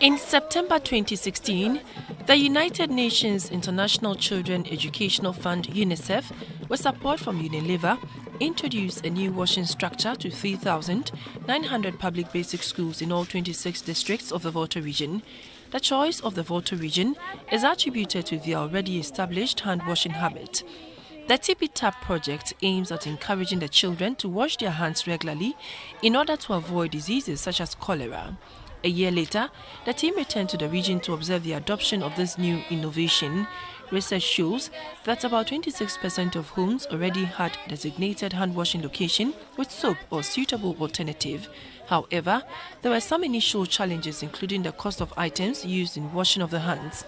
In September 2016, the United Nations International Children Educational Fund UNICEF, with support from Unilever, introduced a new washing structure to 3,900 public basic schools in all 26 districts of the Volta region. The choice of the Volta region is attributed to the already established hand-washing habit. The Tippy Tap project aims at encouraging the children to wash their hands regularly in order to avoid diseases such as cholera. A year later, the team returned to the region to observe the adoption of this new innovation. Research shows that about 26% of homes already had designated hand-washing location with soap or suitable alternative. However, there were some initial challenges, including the cost of items used in washing of the hands.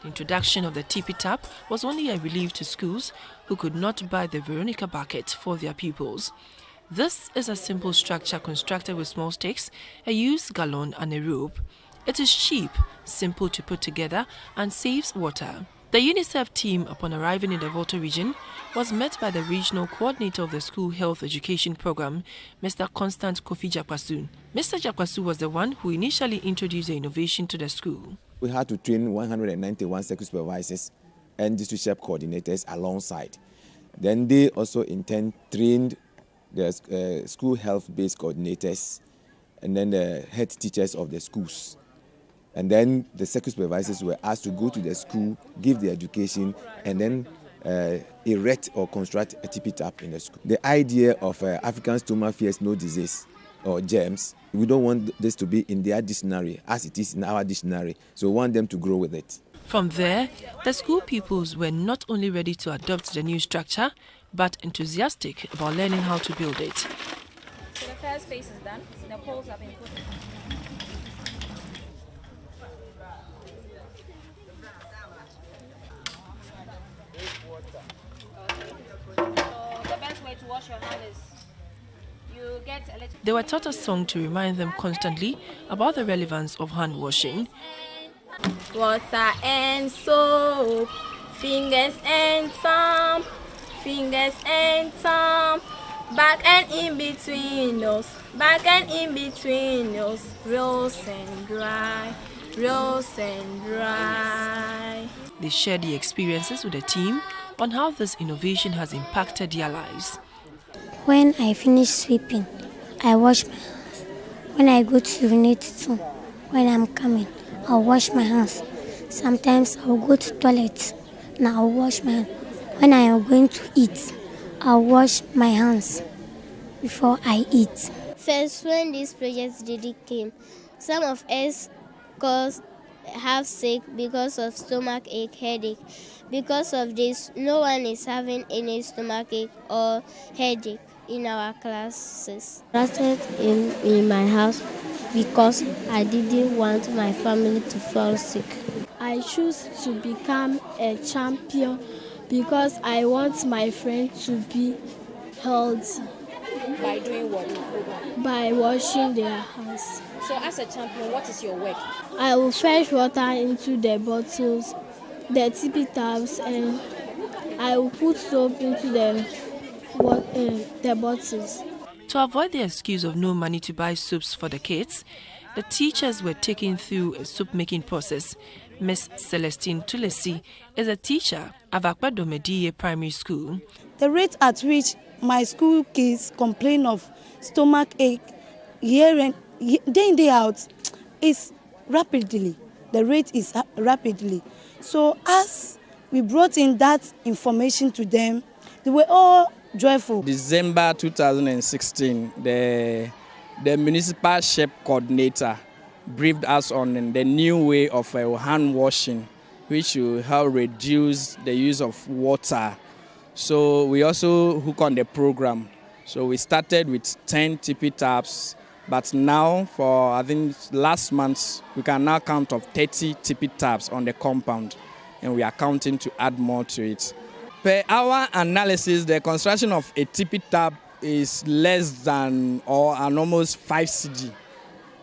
The introduction of the Tippy Tap was only a relief to schools who could not buy the Veronica bucket for their pupils. This is a simple structure constructed with small sticks, a used gallon and a rope. It is cheap, simple to put together and saves water. The UNICEF team, upon arriving in the Volta region, was met by the regional coordinator of the school health education program, Mr. Constant Kofi Jakwasu. Mr. Jakwasu was the one who initially introduced the innovation to the school. We had to train 191 sector supervisors and district chef coordinators alongside. Then they also trained the school health-based coordinators and then the head teachers of the schools. And then the sector supervisors were asked to go to the school, give the education, and then erect or construct a Tippy Tap in the school. The idea of African stomach fears no disease or germs, we don't want this to be in their dictionary as it is in our dictionary, so we want them to grow with it. From there, the school pupils were not only ready to adopt the new structure, but enthusiastic about learning how to build it. So the first phase is done, the poles have been put. So the best way to wash your hand is you get a little... They were taught a song to remind them constantly about the relevance of hand washing. Water and soap, fingers and thumb, fingers and thumb, back and in between those, back and in between those, rolls and dry, rolls and dry. They shared the experiences with the team on how this innovation has impacted their lives. When I finish sweeping, I wash my hands. When I go to urinate too, when I'm coming, I'll wash my hands. Sometimes I'll go to toilet and I'll wash my hands. When I am going to eat, I'll wash my hands before I eat. First, when this project really came, some of us have sick because of stomach ache, headache. Because of this, no one is having any stomach ache or headache in our classes. I started in my house because I didn't want my family to fall sick. I choose to become a champion because I want my friends to be healthy. By doing what? By washing their hands. So as a champion, what is your work? I will fetch water into the bottles, the Tippy Taps, and I will put soap into the bottles. To avoid the excuse of no money to buy soaps for the kids, the teachers were taken through a soap-making process. Miss Celestine Tulesi is a teacher at Akwadomediye Primary School. The rate at which my school kids complain of stomach ache day in, day out is rapidly. The rate is rapidly. So as we brought in that information to them, they were all joyful. December 2016, the municipal chef coordinator briefed us on the new way of hand washing, which will help reduce the use of water. So we also hook on the program. So we started with 10 Tippy Taps, but now for I think last month we can now count of 30 Tippy Taps on the compound, and we are counting to add more to it. Per our analysis, the construction of a Tippy Tap is less than or an almost 5 cedi.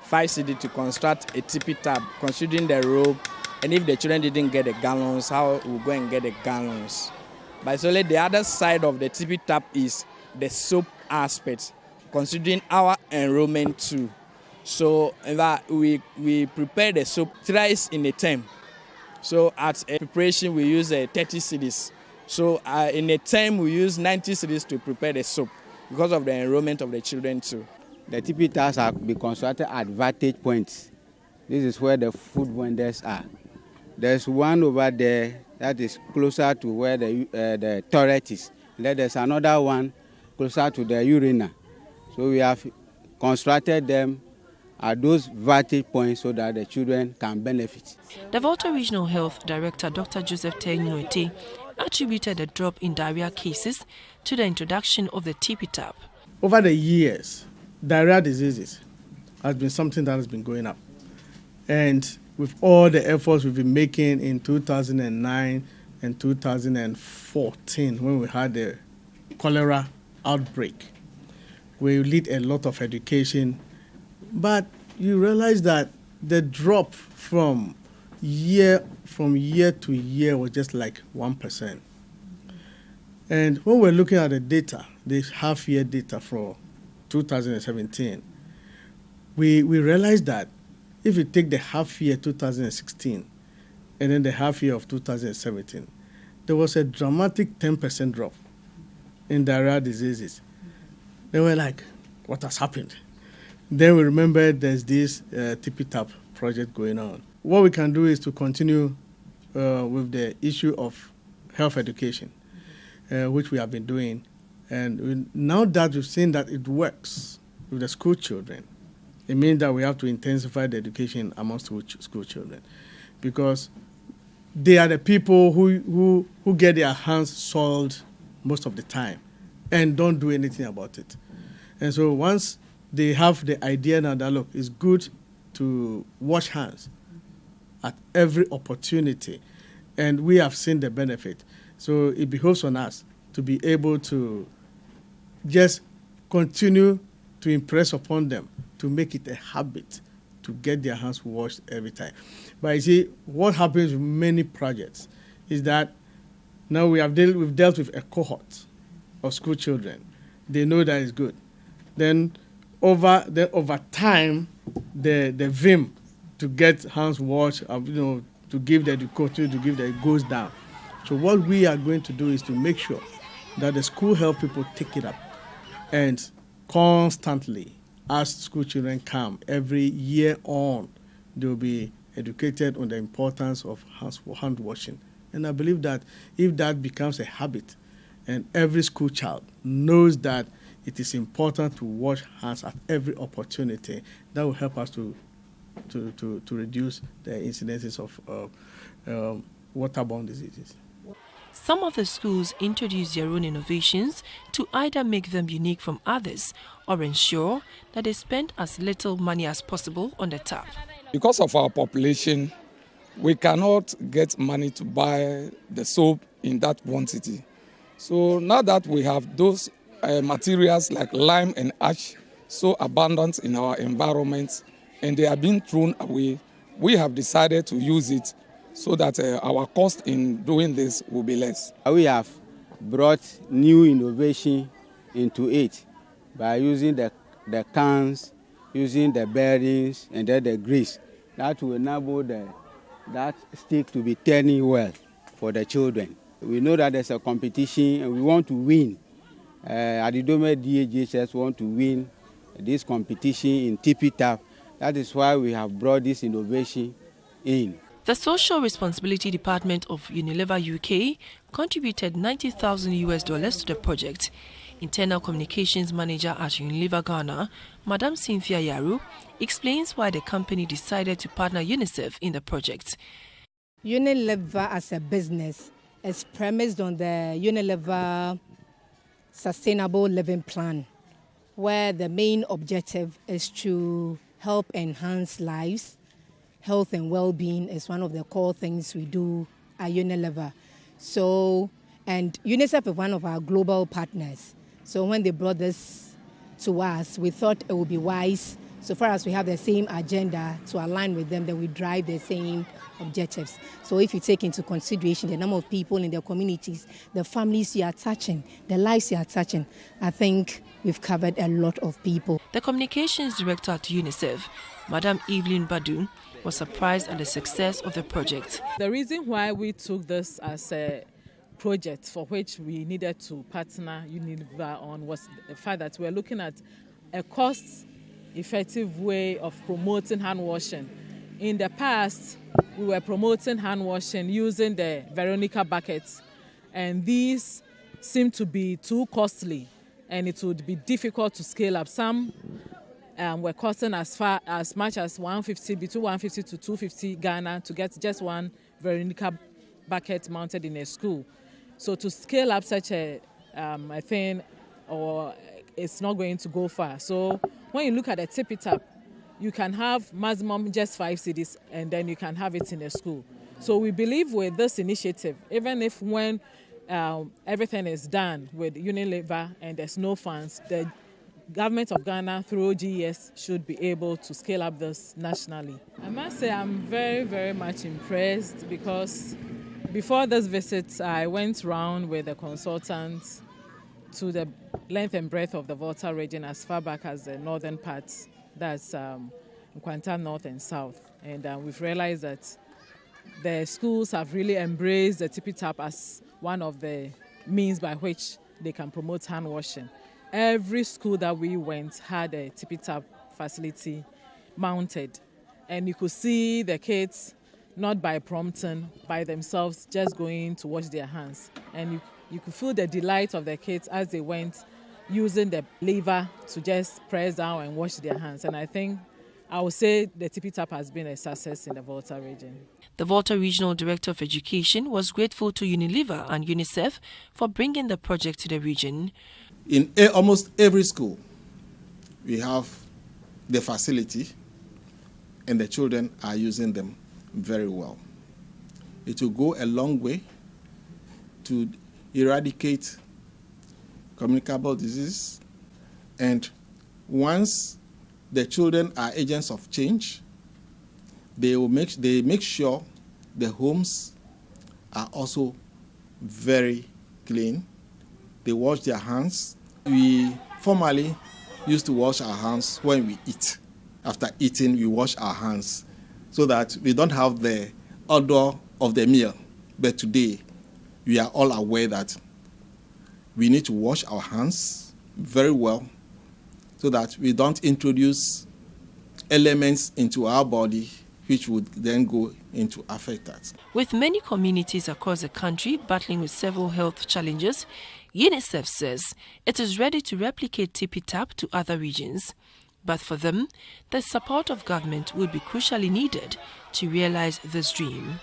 5 cedi to construct a Tippy Tap, considering the rope, and if the children didn't get the gallons, how we go and get the gallons. But so the other side of the Tippy Tap is the soap aspect, considering our enrollment too. So that we prepare the soap thrice in a term. So at a preparation we use 30 cedis. So in a term we use 90 cedis to prepare the soap because of the enrollment of the children too. The Tippy Taps have been constructed at vantage points. This is where the food vendors are. There's one over there that is closer to where the toilet is. Then there's another one closer to the urinal. So we have constructed them at those vantage points so that the children can benefit. The Volta Regional Health Director, Dr. Joseph Tenyuete, attributed the drop in diarrhea cases to the introduction of the Tippy Tap. Over the years, diarrhea diseases has been something that has been going up. And with all the efforts we've been making in 2009 and 2014, when we had the cholera outbreak, we lead a lot of education, but you realize that the drop from year to year was just like 1%. And when we're looking at the data, the half-year data for 2017, we realized that if you take the half-year 2016 and then the half-year of 2017, there was a dramatic 10% drop in diarrhea diseases. They were like, what has happened? Then we remembered there's this Tippy Tap project going on. What we can do is to continue with the issue of health education, which we have been doing. And now that we've seen that it works with the school children, it means that we have to intensify the education amongst school children, because they are the people who get their hands soiled most of the time and don't do anything about it. And so once they have the idea now that, look, it's good to wash hands at every opportunity, and we have seen the benefit. So it behoves on us to be able to just continue to impress upon them, to make it a habit to get their hands washed every time. But you see, what happens with many projects is that now we've dealt with a cohort of school children. They know that it's good. Then over time, the vim to get hands washed, to give the continue to give it goes down. So what we are going to do is to make sure that the school health people take it up, and constantly, as school children come, every year on, they will be educated on the importance of hand washing. And I believe that if that becomes a habit, and every school child knows that it is important to wash hands at every opportunity, that will help us to reduce the incidences of waterborne diseases. Some of the schools introduce their own innovations to either make them unique from others or ensure that they spend as little money as possible on the tap. Because of our population, we cannot get money to buy the soap in that quantity. So now that we have those materials like lime and ash so abundant in our environment and they are being thrown away, we have decided to use it so that our cost in doing this will be less. We have brought new innovation into it by using the cans, using the bearings, and then the grease. That will enable that stick to be turning well for the children. We know that there's a competition and we want to win. Adidome DHHS want to win this competition in Tippy Tap. That is why we have brought this innovation in. The Social Responsibility Department of Unilever UK contributed $90,000 to the project. Internal Communications Manager at Unilever Ghana, Madam Cynthia Yaru, explains why the company decided to partner UNICEF in the project. Unilever as a business is premised on the Unilever Sustainable Living Plan, where the main objective is to help enhance lives. Health and well-being is one of the core things we do at Unilever. And UNICEF is one of our global partners. So when they brought this to us, we thought it would be wise So far as we have the same agenda to align with them, then we drive the same objectives. So if you take into consideration the number of people in their communities, the families you are touching, the lives you are touching, I think we've covered a lot of people. The communications director at UNICEF, Madam Evelyn Badu, was surprised at the success of the project. The reason why we took this as a project for which we needed to partner UNILEVR on was the fact that we're looking at a cost-effective way of promoting hand washing. In the past, we were promoting hand washing using the Veronica buckets, and these seem to be too costly, and it would be difficult to scale up. Some were costing as much as between 150 to 250 Ghana to get just one Veronica bucket mounted in a school. So to scale up such a thing, or it's not going to go far. So when you look at a Tippy Tap, you can have maximum just 5 cedis, and then you can have it in a school. So we believe with this initiative, even if when everything is done with UNILEVR and there's no funds, the government of Ghana through GES should be able to scale up this nationally. I must say I'm very, very much impressed, because before this visit, I went round with a consultant to the length and breadth of the Volta region, as far back as the northern parts, that's Nkwanta North and South. And we've realized that the schools have really embraced the Tippy Tap as one of the means by which they can promote hand washing. Every school that we went had a Tippy Tap facility mounted, and you could see the kids, not by prompting, by themselves, just going to wash their hands. And you could feel the delight of the kids as they went, using the lever to just press down and wash their hands. And I think I would say the Tippy Tap has been a success in the Volta region. The Volta Regional Director of Education was grateful to UNILEVR and UNICEF for bringing the project to the region. In almost every school, we have the facility, and the children are using them very well. It will go a long way to eradicate communicable diseases, and once the children are agents of change, they make sure the homes are also very clean. They wash their hands. We formerly used to wash our hands when we eat. After eating, we wash our hands so that we don't have the odor of the meal. But today, we are all aware that we need to wash our hands very well so that we don't introduce elements into our body which would then go into affect us. With many communities across the country battling with several health challenges, UNICEF says it is ready to replicate Tippy Tap to other regions. But for them, the support of government will be crucially needed to realize this dream.